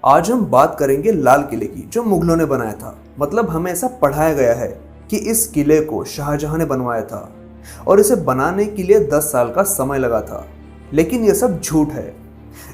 आज हम बात करेंगे लाल किले की, जो मुगलों ने बनाया था। मतलब हमें ऐसा पढ़ाया गया है कि इस किले को शाहजहां ने बनवाया था और इसे बनाने के लिए 10 साल का समय लगा था। लेकिन यह सब झूठ है।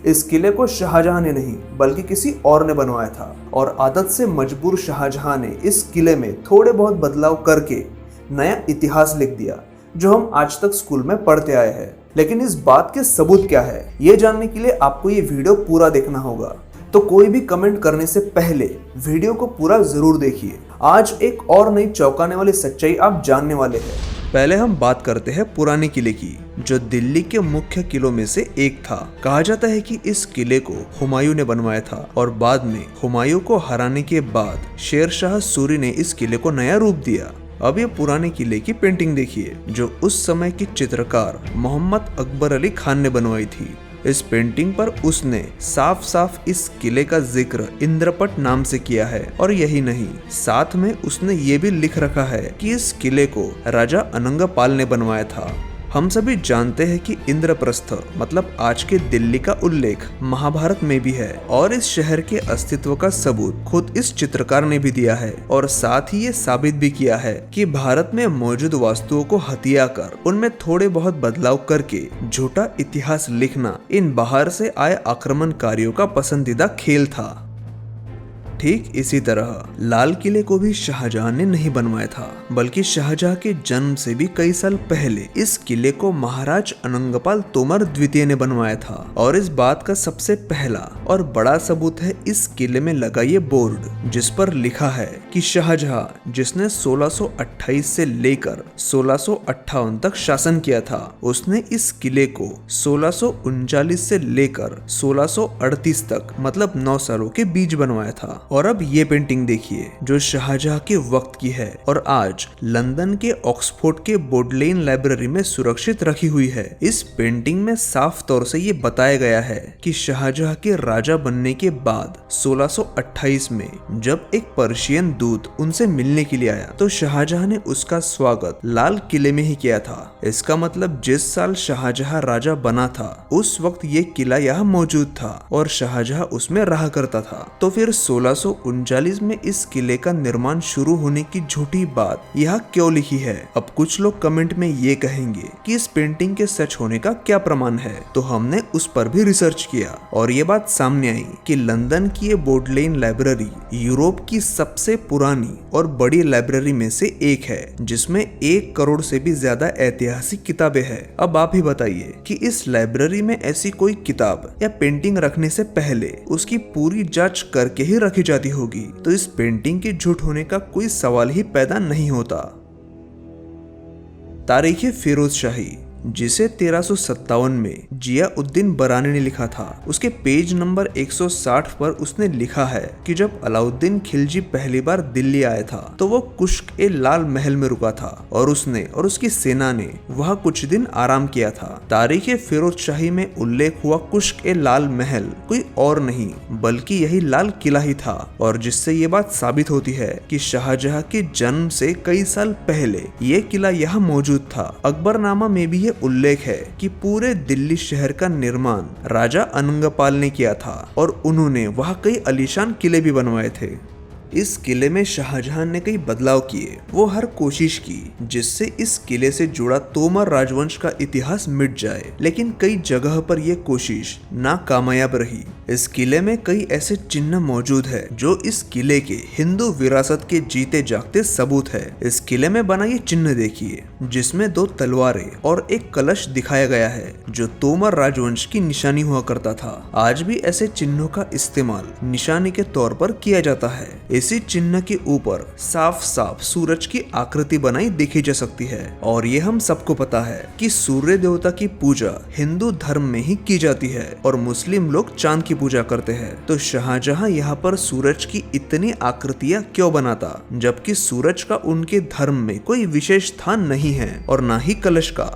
इस किले को शाहजहां ने नहीं बल्कि किसी और ने बनवाया था और आदत से मजबूर शाहजहां ने इस किले में थोड़े बहुत बदलाव करके नया इतिहास लिख दिया, जो हम आज तक स्कूल में पढ़ते आए हैं। लेकिन इस बात के सबूत क्या है, ये जानने के लिए आपको ये वीडियो पूरा देखना होगा। तो कोई भी कमेंट करने से पहले वीडियो को पूरा जरूर देखिए। आज एक और नई चौंकाने वाली सच्चाई आप जानने वाले हैं। पहले हम बात करते हैं पुराने किले की, जो दिल्ली के मुख्य किलों में से एक था। कहा जाता है कि इस किले को हुमायूं ने बनवाया था और बाद में हुमायूं को हराने के बाद शेर शाह सूरी ने इस किले को नया रूप दिया। अब ये पुराने किले की पेंटिंग देखिए, जो उस समय की चित्रकार मोहम्मद अकबर अली खान ने बनवाई थी। इस पेंटिंग पर उसने साफ साफ इस किले का जिक्र इंद्रपट नाम से किया है। और यही नहीं, साथ में उसने ये भी लिख रखा है कि इस किले को राजा अनंगपाल ने बनवाया था। हम सभी जानते हैं कि इंद्रप्रस्थ मतलब आज के दिल्ली का उल्लेख महाभारत में भी है और इस शहर के अस्तित्व का सबूत खुद इस चित्रकार ने भी दिया है। और साथ ही ये साबित भी किया है कि भारत में मौजूद वस्तुओं को हथिया कर उनमें थोड़े बहुत बदलाव करके झूठा इतिहास लिखना इन बाहर से आए आक्रमणकारियों का पसंदीदा खेल था। ठीक इसी तरह लाल किले को भी शाहजहां ने नहीं बनवाया था, बल्कि शाहजहां के जन्म से भी कई साल पहले इस किले को महाराज अनंगपाल तोमर द्वितीय ने बनवाया था। और इस बात का सबसे पहला और बड़ा सबूत है इस किले में लगा ये बोर्ड, जिस पर लिखा है कि शाहजहां, जिसने 1628 से लेकर 1658 तक शासन किया था, उसने इस किले को 1639 से लेकर 1638 तक मतलब 9 सालों के बीच बनवाया था। और अब ये पेंटिंग देखिए, जो शाहजहां के वक्त की है और आज लंदन के ऑक्सफोर्ड के बोडलेन लाइब्रेरी में सुरक्षित रखी हुई है। इस पेंटिंग में साफ तौर से ये बताया गया है कि शाहजहां के राजा बनने के बाद 1628 में जब एक पर्शियन दूत उनसे मिलने के लिए आया, तो शाहजहां ने उसका स्वागत लाल किले में ही किया था। इसका मतलब जिस साल शाहजहां राजा बना था, उस वक्त ये किला यहाँ मौजूद था और शाहजहां उसमें रहा करता था। तो फिर 1639 में इस किले का निर्माण शुरू होने की झूठी बात यहाँ क्यों लिखी है? अब कुछ लोग कमेंट में ये कहेंगे कि इस पेंटिंग के सच होने का क्या प्रमाण है, तो हमने उस पर भी रिसर्च किया और ये बात सामने आई कि लंदन की ये बोडलेन लाइब्रेरी यूरोप की सबसे पुरानी और बड़ी लाइब्रेरी में से एक है, जिसमें 1 करोड़ से भी ज्यादा ऐतिहासिक किताबें हैं। अब आप ही बताइए कि इस लाइब्रेरी में ऐसी कोई किताब या पेंटिंग रखने से पहले उसकी पूरी जांच करके ही रखी जाती होगी, तो इस पेंटिंग के झूठ होने का कोई सवाल ही पैदा नहीं होता। तारीख फिरोज शाही, जिसे 1357 में जियाउद्दीन बरानी ने लिखा था, उसके पेज नंबर 160 पर उसने लिखा है कि जब अलाउद्दीन खिलजी पहली बार दिल्ली आया था, तो वो कुश्क ए लाल महल में रुका था और उसने और उसकी सेना ने वहां कुछ दिन आराम किया था। तारीख फिरोज शाही में उल्लेख हुआ कुश्क ए लाल महल कोई और नहीं बल्कि यही लाल किला ही था, और जिससे ये बात साबित होती है कि शाहजहां के जन्म से कई साल पहले ये किला यहाँ मौजूद था। अकबरनामा में भी उल्लेख है कि पूरे दिल्ली शहर का निर्माण राजा अनंगपाल ने किया था और उन्होंने वहां कई आलीशान किले भी बनवाए थे। इस किले में शाहजहां ने कई बदलाव किए। वो हर कोशिश की जिससे इस किले से जुड़ा तोमर राजवंश का इतिहास मिट जाए, लेकिन कई जगह पर यह कोशिश नाकामयाब रही। इस किले में कई ऐसे चिन्ह मौजूद है जो इस किले के हिंदू विरासत के जीते जागते सबूत है। इस किले में बना ये चिन्ह देखिए, जिसमें 2 तलवारें और एक कलश दिखाया गया है, जो तोमर राजवंश की निशानी हुआ करता था। आज भी ऐसे चिन्हों का इस्तेमाल निशानी के तौर पर किया जाता है। इसी चिन्ह के ऊपर साफ साफ सूरज की आकृति बनाई देखी जा सकती है और ये हम सबको पता है कि सूर्य देवता की पूजा हिंदू धर्म में ही की जाती है और मुस्लिम लोग चांद की पूजा करते हैं। तो शाहजहां यहाँ पर सूरज की इतनी आकृतियां क्यों बनाता, जबकि सूरज का उनके धर्म में कोई विशेष स्थान नहीं है और ना ही कलश का।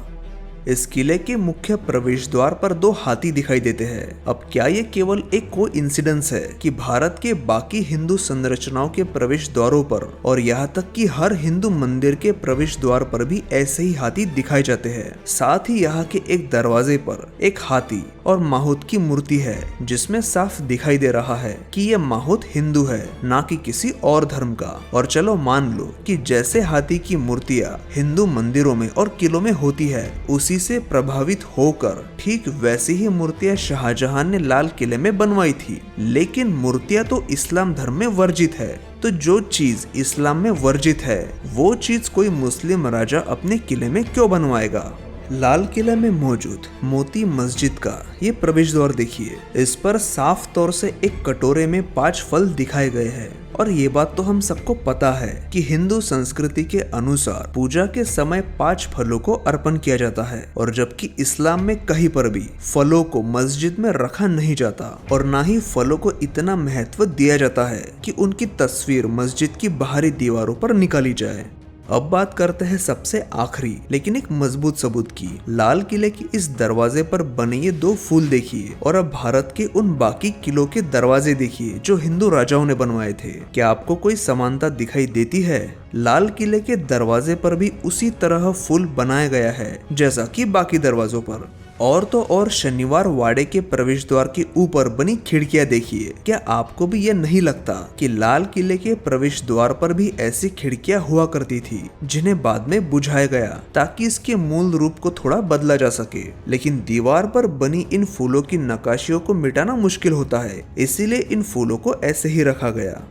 इस किले के मुख्य प्रवेश द्वार पर 2 हाथी दिखाई देते हैं। अब क्या ये केवल एक कोइंसिडेंस है कि भारत के बाकी हिंदू संरचनाओं के प्रवेश द्वारों पर और यहाँ तक कि हर हिंदू मंदिर के प्रवेश द्वार पर भी ऐसे ही हाथी दिखाए जाते हैं। साथ ही यहाँ के एक दरवाजे पर एक हाथी और माहौत की मूर्ति है, जिसमें साफ दिखाई दे रहा है कि ये माहौत हिंदू है, ना कि किसी और धर्म का। और चलो मान लो कि जैसे हाथी की मूर्तियां हिंदू मंदिरों में और किलों में होती है, उसी से प्रभावित होकर ठीक वैसी ही मूर्तियां शाहजहां ने लाल किले में बनवाई थी। लेकिन मूर्तियां तो इस्लाम धर्म में वर्जित है, तो जो चीज इस्लाम में वर्जित है वो चीज कोई मुस्लिम राजा अपने किले में क्यों बनवाएगा। लाल किले में मौजूद मोती मस्जिद का ये प्रवेश द्वार देखिए। इस पर साफ तौर से एक कटोरे में 5 फल दिखाए गए हैं। और ये बात तो हम सबको पता है कि हिंदू संस्कृति के अनुसार पूजा के समय 5 फलों को अर्पण किया जाता है, और जबकि इस्लाम में कहीं पर भी फलों को मस्जिद में रखा नहीं जाता और ना ही फलों को इतना महत्व दिया जाता है कि उनकी तस्वीर मस्जिद की बाहरी दीवारों पर निकाली जाए। अब बात करते हैं सबसे आखिरी लेकिन एक मजबूत सबूत की। लाल किले की इस दरवाजे पर बने ये 2 फूल देखिए, और अब भारत के उन बाकी किलों के दरवाजे देखिए जो हिंदू राजाओं ने बनवाए थे। क्या आपको कोई समानता दिखाई देती है? लाल किले के दरवाजे पर भी उसी तरह फूल बनाया गया है जैसा कि बाकी दरवाजों पर। और तो और शनिवार वाड़े के प्रवेश द्वार के ऊपर बनी खिड़कियां देखिए। क्या आपको भी ये नहीं लगता कि लाल किले के प्रवेश द्वार पर भी ऐसी खिड़कियां हुआ करती थी, जिन्हें बाद में बुझाया गया ताकि इसके मूल रूप को थोड़ा बदला जा सके। लेकिन दीवार पर बनी इन फूलों की नक्काशियों को मिटाना मुश्किल होता है, इसीलिए इन फूलों को ऐसे ही रखा गया।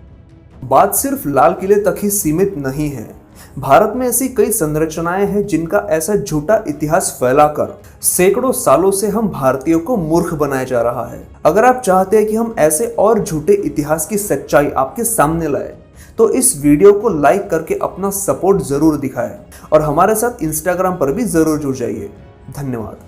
बात सिर्फ लाल किले तक ही सीमित नहीं है। भारत में ऐसी कई संरचनाएं हैं जिनका ऐसा झूठा इतिहास फैलाकर सैकड़ों सालों से हम भारतीयों को मूर्ख बनाया जा रहा है। अगर आप चाहते हैं कि हम ऐसे और झूठे इतिहास की सच्चाई आपके सामने लाए, तो इस वीडियो को लाइक करके अपना सपोर्ट जरूर दिखाएं और हमारे साथ इंस्टाग्राम पर भी जरूर जुड़ जाइए। धन्यवाद।